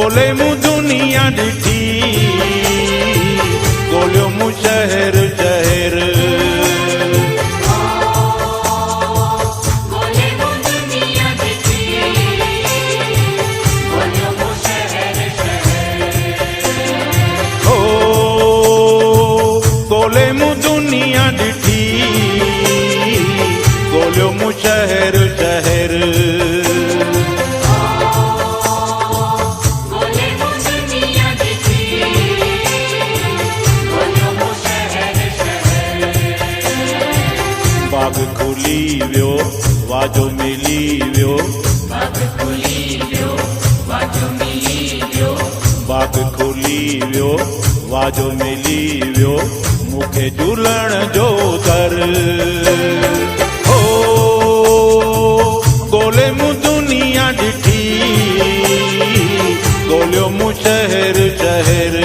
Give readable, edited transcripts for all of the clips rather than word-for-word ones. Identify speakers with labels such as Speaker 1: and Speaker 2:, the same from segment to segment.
Speaker 1: गोले मु दुनिया ॾिठी, गोलियो मु शहर शहर। गोले मु दुनिया ॾिठी, गोलियो मु शहर शहर। बाग खुली वियो, वाजो मिली वियो,
Speaker 2: बाग खुली वियो, वाजो मिली वियो,
Speaker 1: बाग खुली वियो, वाजो मिली वियो, मूंखे झूलण जो दर। हो गोले मु दुनिया ॾिठी, गोलियो मु शहर शहर।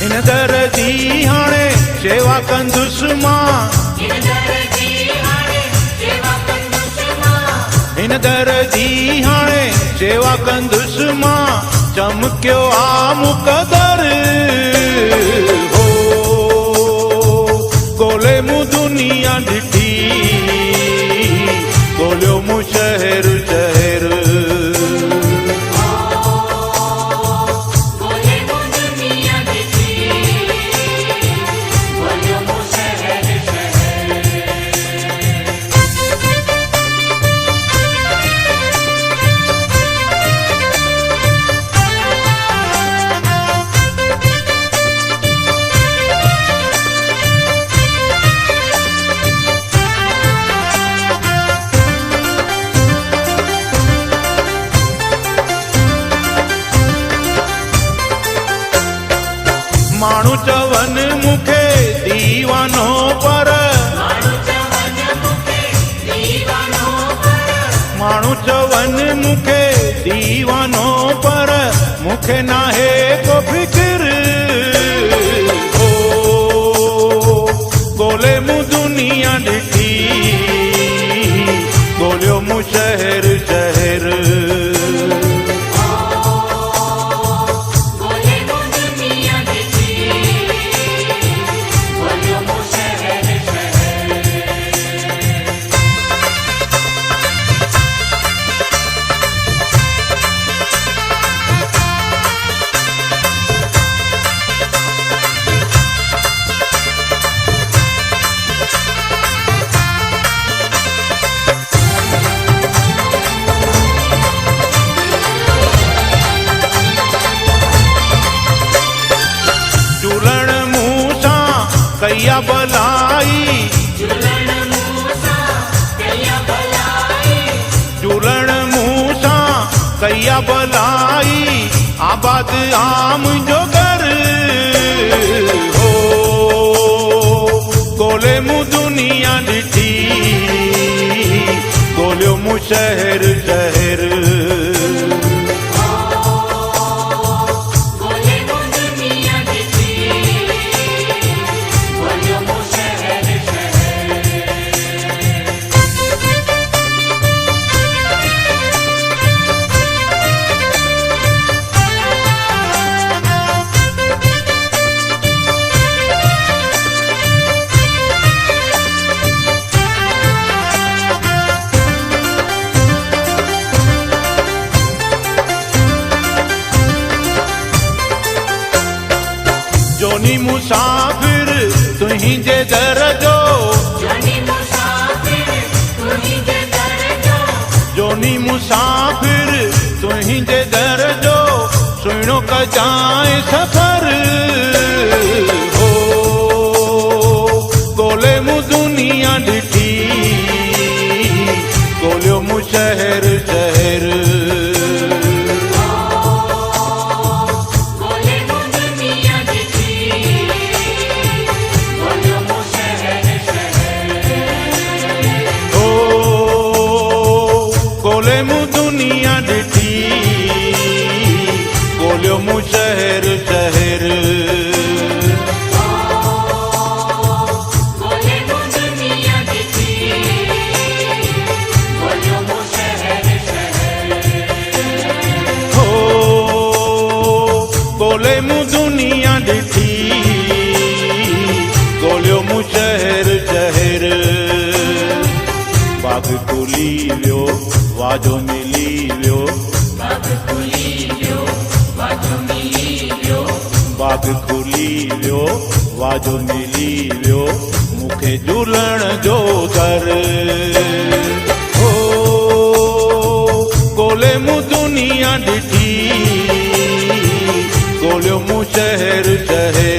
Speaker 1: हिन दर जी हाणे शेवा कंदुसि मां,
Speaker 2: हिन दर जी हाणे शेवा कंदुसि मां,
Speaker 1: हिन दर जी हाणे शेवा कंदुसि मां, चमकियो आ मुक़दर। हो गोले मु दुनिया ॾिठी, गोलियो मु शहर शहर। माण्हू चवनि मूंखे दीवानो पर, माण्हू चवनि मूंखे दीवानो पर, मूंखे नाहे को फिकिर। हो गोले मु दुनिया ॾिठी, गोलियो मु शहर शहर। झूलण मूं सां कया भलाई,
Speaker 2: झूलण मूं सां कया भलाई,
Speaker 1: झूलण मूं सां कया भलाई, आबाद आम जो घर। हो गोले मु दुनिया ॾिठी, गोलियो मु शहर शहर। जोनी मुसाफिर तुंहिंजे दर जो,
Speaker 2: जोनी मुसाफिर तुंहिंजे दर जो,
Speaker 1: जोनी मुसाफिर तुंहिंजे दर जो, सुहिणो कजांइ सफ़र। हो गोले मु दुनिया ॾिठी, ॾिठी ॻोल्हियो मूं शहर शहर बाग खुली वियो वाजो मिली वियो
Speaker 2: बाग खुली वियो वाजो मिली वियो
Speaker 1: बाग खुली वियो वाजो मिली वियो मूंखे झूलण जो घर ओ ॻोल्हे मूं दुनिया ॾिठी ॻोल्हियो मूं शहर शहर